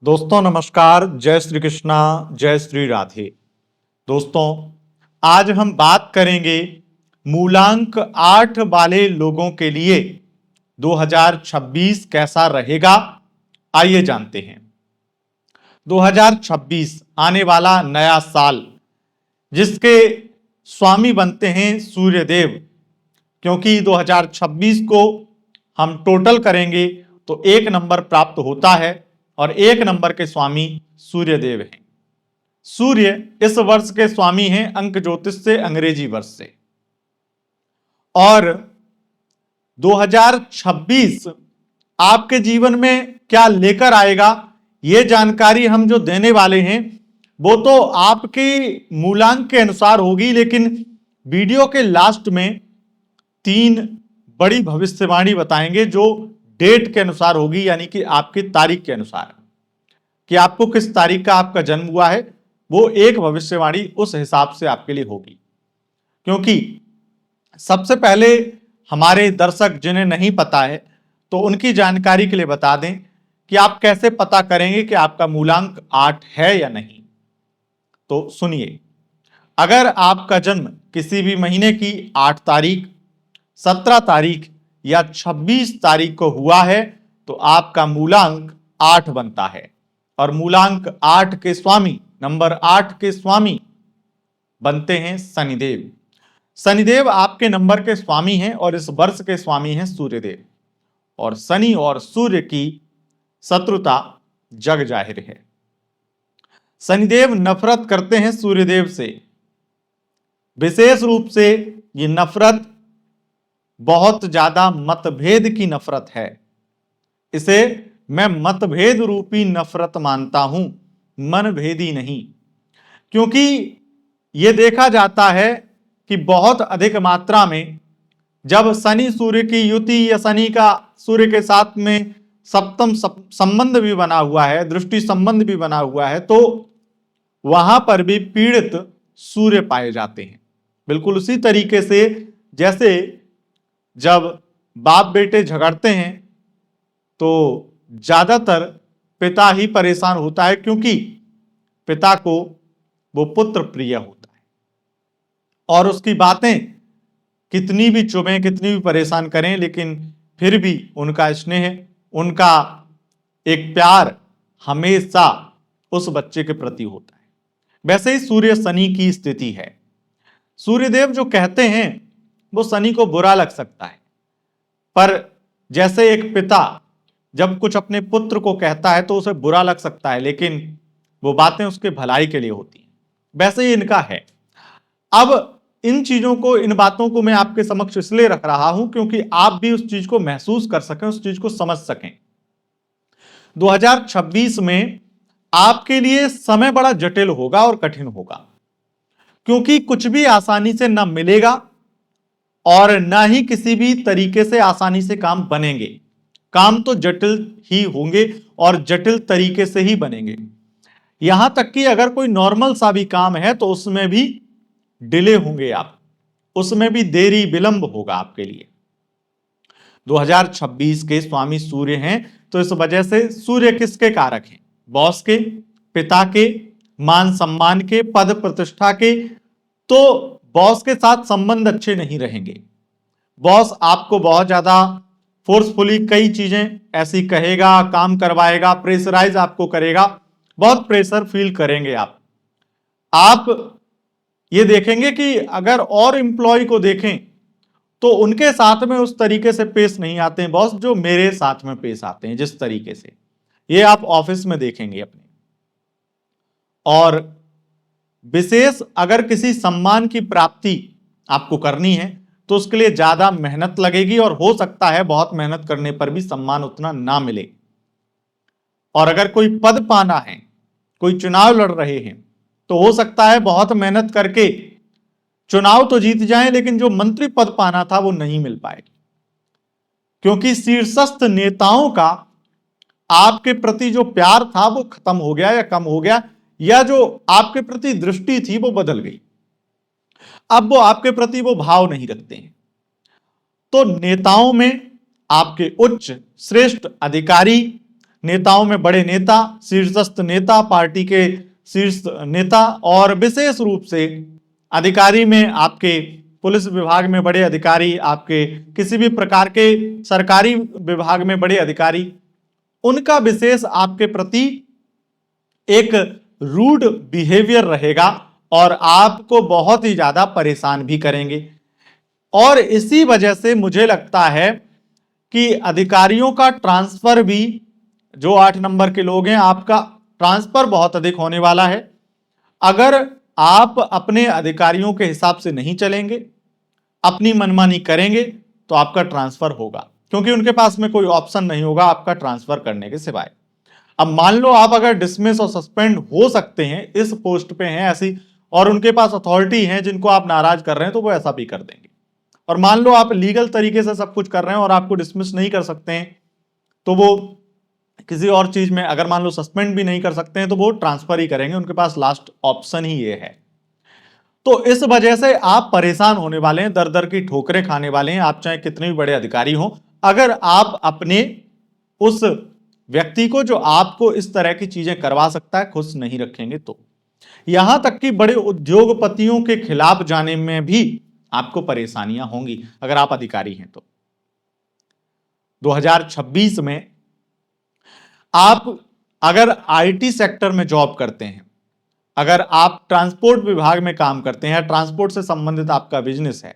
दोस्तों नमस्कार, जय श्री कृष्णा, जय श्री राधे। दोस्तों आज हम बात करेंगे मूलांक 8 वाले लोगों के लिए 2026 कैसा रहेगा। आइए जानते हैं। 2026 आने वाला नया साल जिसके स्वामी बनते हैं सूर्यदेव, क्योंकि 2026 को हम टोटल करेंगे तो 1 नंबर प्राप्त होता है और 1 नंबर के स्वामी सूर्यदेव हैं। सूर्य इस वर्ष के स्वामी हैं अंक ज्योतिष से, अंग्रेजी वर्ष से। और 2026 आपके जीवन में क्या लेकर आएगा, ये जानकारी हम जो देने वाले हैं वो तो आपके मूलांक के अनुसार होगी, लेकिन वीडियो के लास्ट में 3 बड़ी भविष्यवाणी बताएंगे जो डेट के अनुसार होगी, यानी कि आपकी तारीख के अनुसार, कि आपको किस तारीख का आपका जन्म हुआ है, वो एक भविष्यवाणी उस हिसाब से आपके लिए होगी। क्योंकि सबसे पहले हमारे दर्शक जिन्हें नहीं पता है तो उनकी जानकारी के लिए बता दें कि आप कैसे पता करेंगे कि आपका मूलांक 8 है या नहीं। तो सुनिए, अगर आपका जन्म किसी भी महीने की 8 तारीख, 17 तारीख या 26 तारीख को हुआ है तो आपका मूलांक 8 बनता है। और मूलांक 8 के स्वामी, नंबर 8 के स्वामी बनते हैं शनिदेव। शनिदेव आपके नंबर के स्वामी हैं और इस वर्ष के स्वामी हैं सूर्यदेव। और शनि और सूर्य की शत्रुता जग जाहिर है। शनिदेव नफरत करते हैं सूर्यदेव से। विशेष रूप से ये नफरत बहुत ज्यादा मतभेद की नफरत है। इसे मैं मतभेद रूपी नफरत मानता हूं, मनभेदी नहीं। क्योंकि यह देखा जाता है कि बहुत अधिक मात्रा में जब शनि सूर्य की युति या शनि का सूर्य के साथ में सप्तम संबंध भी बना हुआ है, दृष्टि संबंध भी बना हुआ है, तो वहां पर भी पीड़ित सूर्य पाए जाते हैं। बिल्कुल उसी तरीके से जैसे जब बाप बेटे झगड़ते हैं तो ज्यादातर पिता ही परेशान होता है, क्योंकि पिता को वो पुत्र प्रिय होता है और उसकी बातें कितनी भी चुभें, कितनी भी परेशान करें, लेकिन फिर भी उनका स्नेह, उनका एक प्यार हमेशा उस बच्चे के प्रति होता है। वैसे ही सूर्य शनि की स्थिति है। सूर्यदेव जो कहते हैं वो शनि को बुरा लग सकता है, पर जैसे एक पिता जब कुछ अपने पुत्र को कहता है तो उसे बुरा लग सकता है, लेकिन वो बातें उसके भलाई के लिए होती हैं। वैसे ही इनका है। अब इन चीजों को, इन बातों को मैं आपके समक्ष इसलिए रख रहा हूं क्योंकि आप भी उस चीज को महसूस कर सकें, उस चीज को समझ सकें। 2026 में आपके लिए समय बड़ा जटिल होगा और कठिन होगा, क्योंकि कुछ भी आसानी से ना मिलेगा और ना ही किसी भी तरीके से आसानी से काम बनेंगे। काम तो जटिल ही होंगे और जटिल तरीके से ही बनेंगे। यहां तक कि अगर कोई नॉर्मल सा भी काम है तो उसमें भी डिले होंगे, आप उसमें भी देरी विलंब होगा आपके लिए। 2026 के स्वामी सूर्य हैं, तो इस वजह से सूर्य किसके कारक हैं? बॉस के, पिता के, मान सम्मान के, पद प्रतिष्ठा के। तो बॉस के साथ संबंध अच्छे नहीं रहेंगे। बॉस आपको बहुत ज्यादा फोर्सफुली कई चीजें ऐसी कहेगा, काम करवाएगा, प्रेशराइज आपको करेगा, बहुत प्रेशर फील करेंगे आप ये देखेंगे कि अगर और एम्प्लॉय को देखें तो उनके साथ में उस तरीके से पेश नहीं आते हैं बॉस जो मेरे साथ में पेश आते हैं, जिस तरीके से। ये आप ऑफिस में देखेंगे अपने। और विशेष अगर किसी सम्मान की प्राप्ति आपको करनी है तो उसके लिए ज्यादा मेहनत लगेगी और हो सकता है बहुत मेहनत करने पर भी सम्मान उतना ना मिले। और अगर कोई पद पाना है, कोई चुनाव लड़ रहे हैं, तो हो सकता है बहुत मेहनत करके चुनाव तो जीत जाएं, लेकिन जो मंत्री पद पाना था वो नहीं मिल पाए, क्योंकि शीर्षस्थ नेताओं का आपके प्रति जो प्यार था वो खत्म हो गया या कम हो गया, या जो आपके प्रति दृष्टि थी वो बदल गई। अब वो आपके प्रति वो भाव नहीं रखते हैं। तो नेताओं में आपके उच्च श्रेष्ठ अधिकारी नेताओं में बड़े नेता, शीर्षस्थ नेता, पार्टी के शीर्ष नेता, और विशेष रूप से अधिकारी में आपके पुलिस विभाग में बड़े अधिकारी, आपके किसी भी प्रकार के सरकारी विभाग में बड़े अधिकारी, उनका विशेष आपके प्रति एक रूड बिहेवियर रहेगा और आपको बहुत ही ज्यादा परेशान भी करेंगे। और इसी वजह से मुझे लगता है कि अधिकारियों का ट्रांसफर भी, जो 8 नंबर के लोग हैं, आपका ट्रांसफर बहुत अधिक होने वाला है। अगर आप अपने अधिकारियों के हिसाब से नहीं चलेंगे, अपनी मनमानी करेंगे, तो आपका ट्रांसफर होगा, क्योंकि उनके पास में कोई ऑप्शन नहीं होगा आपका ट्रांसफर करने के सिवाय। अब मान लो आप अगर डिसमिस और सस्पेंड हो सकते हैं, इस पोस्ट पे हैं ऐसी, और उनके पास अथॉरिटी है जिनको आप नाराज कर रहे हैं, तो वो ऐसा भी कर देंगे। और मान लो आप लीगल तरीके से सब कुछ कर रहे हैं और आपको डिसमिस नहीं कर सकते हैं, तो वो किसी और चीज में, अगर मान लो सस्पेंड भी नहीं कर सकते हैं, तो वो ट्रांसफर ही करेंगे। उनके पास लास्ट ऑप्शन ही ये है। तो इस वजह से आप परेशान होने वाले हैं, दर दर की ठोकरें खाने वाले हैं, आप चाहे कितने भी बड़े अधिकारी हो, अगर आप अपने उस व्यक्ति को जो आपको इस तरह की चीजें करवा सकता है खुश नहीं रखेंगे। तो यहां तक कि बड़े उद्योगपतियों के खिलाफ जाने में भी आपको परेशानियां होंगी अगर आप अधिकारी हैं। तो 2026 में आप अगर आईटी सेक्टर में जॉब करते हैं, अगर आप ट्रांसपोर्ट विभाग में काम करते हैं, ट्रांसपोर्ट से संबंधित आपका बिजनेस है,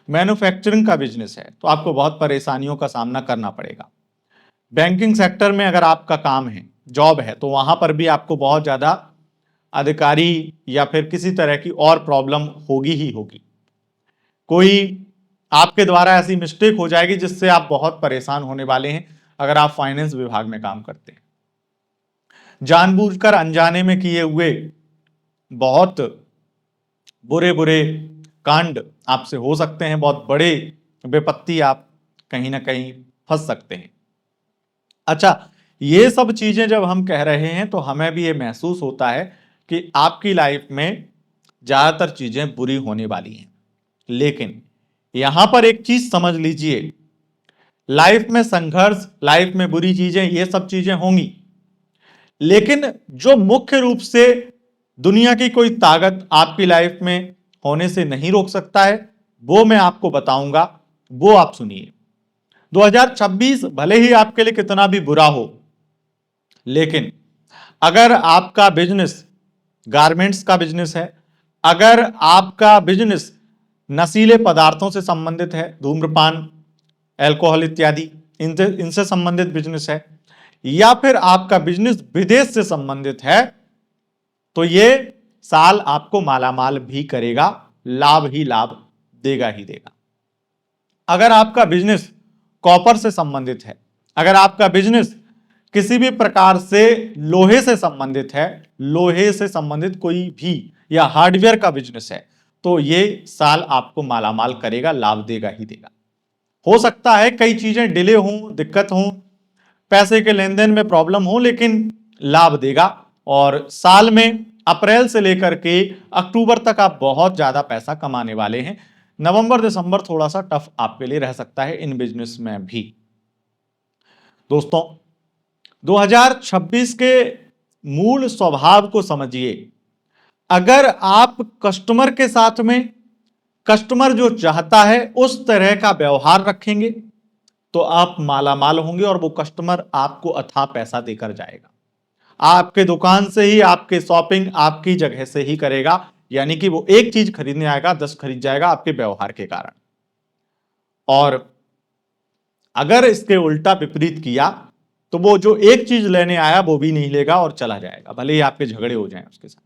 मैन्युफैक्चरिंग का बिजनेस है, तो आपको बहुत परेशानियों का सामना करना पड़ेगा। बैंकिंग सेक्टर में अगर आपका काम है, जॉब है, तो वहां पर भी आपको बहुत ज्यादा अधिकारी या फिर किसी तरह की और प्रॉब्लम होगी ही होगी। कोई आपके द्वारा ऐसी मिस्टेक हो जाएगी जिससे आप बहुत परेशान होने वाले हैं। अगर आप फाइनेंस विभाग में काम करते हैं, जानबूझकर अनजाने में किए हुए बहुत बुरे बुरे कांड आपसे हो सकते हैं, बहुत बड़े विपत्ति आप कहीं ना कहीं फंस सकते हैं। अच्छा, ये सब चीजें जब हम कह रहे हैं तो हमें भी ये महसूस होता है कि आपकी लाइफ में ज्यादातर चीजें बुरी होने वाली हैं, लेकिन यहां पर एक चीज समझ लीजिए, लाइफ में संघर्ष, लाइफ में बुरी चीजें, ये सब चीजें होंगी, लेकिन जो मुख्य रूप से दुनिया की कोई ताकत आपकी लाइफ में होने से नहीं रोक सकता है, वो मैं आपको बताऊंगा, वो आप सुनिए। 2026 भले ही आपके लिए कितना भी बुरा हो, लेकिन अगर आपका बिजनेस गारमेंट्स का बिजनेस है, अगर आपका बिजनेस नशीले पदार्थों से संबंधित है, धूम्रपान, अल्कोहल इत्यादि, इनसे संबंधित बिजनेस है, या फिर आपका बिजनेस विदेश से संबंधित है, तो ये साल आपको मालामाल भी करेगा, लाभ ही लाभ देगा ही देगा। अगर आपका बिजनेस कॉपर से संबंधित है, अगर आपका बिजनेस किसी भी प्रकार से लोहे से संबंधित है, लोहे से संबंधित कोई भी या हार्डवेयर का बिजनेस है, तो ये साल आपको मालामाल करेगा, लाभ देगा ही देगा। हो सकता है कई चीजें डिले हों, दिक्कत हों, पैसे के लेन देन में प्रॉब्लम हो, लेकिन लाभ देगा। और साल में अप्रैल से लेकर के अक्टूबर तक आप बहुत ज्यादा पैसा कमाने वाले हैं। नवंबर दिसंबर थोड़ा सा टफ आपके लिए रह सकता है इन बिजनेस में भी। दोस्तों, 2026 के मूल स्वभाव को समझिए। अगर आप कस्टमर के साथ में, कस्टमर जो चाहता है उस तरह का व्यवहार रखेंगे, तो आप मालामाल होंगे और वो कस्टमर आपको अथाह पैसा देकर जाएगा। आपके दुकान से ही, आपके शॉपिंग आपकी जगह से ही करेगा, यानी कि वो एक चीज खरीदने आएगा 10 खरीद जाएगा आपके व्यवहार के कारण। और अगर इसके उल्टा विपरीत किया, तो वो जो एक चीज लेने आया वो भी नहीं लेगा और चला जाएगा, भले ही आपके झगड़े हो जाएं उसके साथ।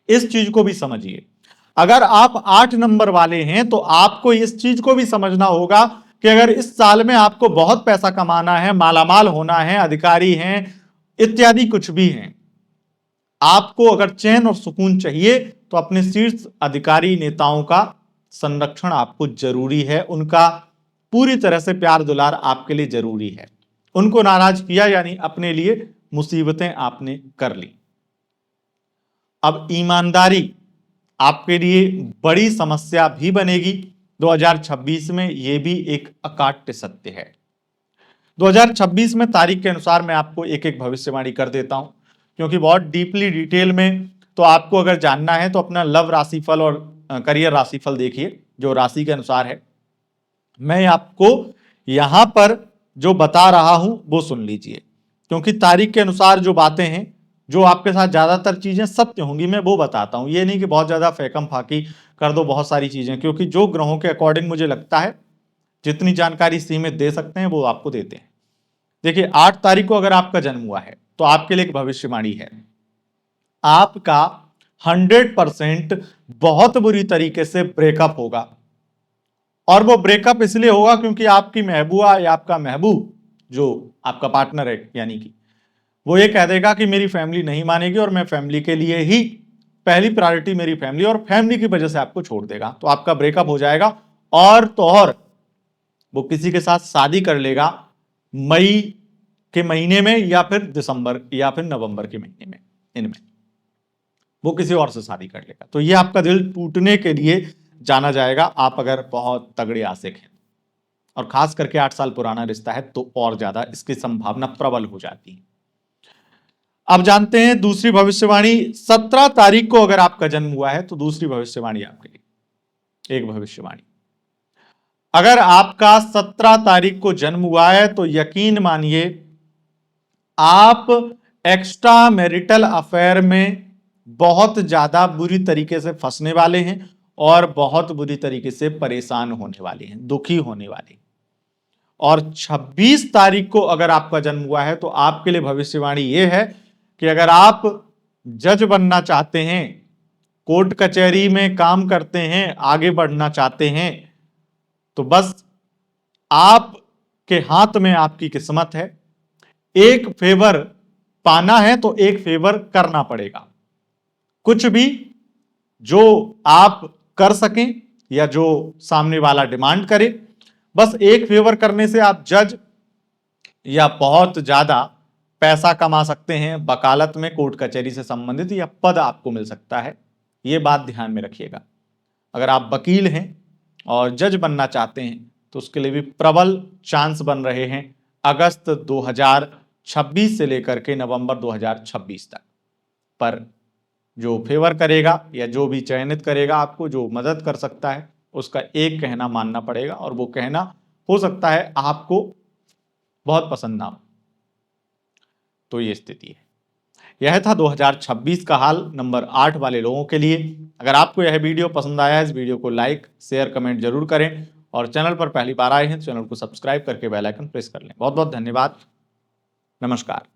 इस चीज को भी समझिए। अगर आप 8 नंबर वाले हैं, तो आपको इस चीज को भी समझना होगा कि अगर इस साल में आपको बहुत पैसा कमाना है, मालामाल होना है, अधिकारी हैं इत्यादि कुछ भी हैं, आपको अगर चैन और सुकून चाहिए, तो अपने शीर्ष अधिकारी नेताओं का संरक्षण आपको जरूरी है। उनका पूरी तरह से प्यार दुलार आपके लिए जरूरी है। उनको नाराज किया यानी अपने लिए मुसीबतें आपने कर ली। अब ईमानदारी आपके लिए बड़ी समस्या भी बनेगी 2026 में, यह भी एक अकाट्य सत्य है। 2026 में तारीख के अनुसार मैं आपको एक एक भविष्यवाणी कर देता हूं, क्योंकि बहुत डीपली डिटेल में तो आपको अगर जानना है तो अपना लव राशिफल और करियर राशिफल देखिए जो राशि के अनुसार है। मैं आपको यहां पर जो बता रहा हूं वो सुन लीजिए, क्योंकि तारीख के अनुसार जो बातें हैं, जो आपके साथ ज्यादातर चीजें सत्य होंगी, मैं वो बताता हूं। ये नहीं कि बहुत ज्यादा फेकम फाकी कर दो बहुत सारी चीजें, क्योंकि जो ग्रहों के अकॉर्डिंग मुझे लगता है जितनी जानकारी सीमित दे सकते हैं वो आपको देते हैं। देखिए 8 तारीख को अगर आपका जन्म हुआ है तो आपके लिए एक भविष्यवाणी है। आपका 100% बहुत बुरी तरीके से ब्रेकअप होगा, और वो ब्रेकअप इसलिए होगा क्योंकि आपकी महबूबा या आपका महबूब जो आपका पार्टनर है, यानी कि वो ये कह देगा कि मेरी फैमिली नहीं मानेगी और मैं फैमिली के लिए ही, पहली प्रायोरिटी मेरी फैमिली, और फैमिली की वजह से आपको छोड़ देगा। तो आपका ब्रेकअप हो जाएगा, और तो और वो किसी के साथ शादी कर लेगा मई के महीने में या फिर दिसंबर या फिर नवंबर के महीने में, इनमें वो किसी और से शादी कर लेगा। तो ये आपका दिल टूटने के लिए जाना जाएगा, आप अगर बहुत तगड़े आशिक हैं, और खास करके 8 साल पुराना रिश्ता है तो और ज्यादा इसकी संभावना प्रबल हो जाती है। अब जानते हैं दूसरी भविष्यवाणी। 17 तारीख को अगर आपका जन्म हुआ है तो दूसरी भविष्यवाणी आपके लिए एक भविष्यवाणी। अगर आपका 17 तारीख को जन्म हुआ है तो यकीन मानिए आप एक्स्ट्रा मैरिटल अफेयर में बहुत ज्यादा बुरी तरीके से फंसने वाले हैं और बहुत बुरी तरीके से परेशान होने वाले हैं, दुखी होने वाले हैं। और 26 तारीख को अगर आपका जन्म हुआ है तो आपके लिए भविष्यवाणी यह है कि अगर आप जज बनना चाहते हैं, कोर्ट कचहरी में काम करते हैं, आगे बढ़ना चाहते हैं, तो बस आपके हाथ में आपकी किस्मत है। एक फेवर पाना है तो एक फेवर करना पड़ेगा। कुछ भी जो आप कर सकें या जो सामने वाला डिमांड करे, बस एक फेवर करने से आप जज या बहुत ज्यादा पैसा कमा सकते हैं वकालत में, कोर्ट कचहरी से संबंधित, या पद आपको मिल सकता है। यह बात ध्यान में रखिएगा। अगर आप वकील हैं और जज बनना चाहते हैं तो उसके लिए भी प्रबल चांस बन रहे हैं अगस्त 2026 से लेकर के नवंबर 2026 तक। पर जो फेवर करेगा या जो भी चयनित करेगा, आपको जो मदद कर सकता है, उसका एक कहना मानना पड़ेगा, और वो कहना हो सकता है आपको बहुत पसंद ना हो। तो ये स्थिति है। यह था 2026 का हाल नंबर 8 वाले लोगों के लिए। अगर आपको यह वीडियो पसंद आया है, इस वीडियो को लाइक शेयर कमेंट जरूर करें, और चैनल पर पहली बार आए हैं तो चैनल को सब्सक्राइब करके बेल आइकन प्रेस कर लें। बहुत बहुत धन्यवाद। नमस्कार।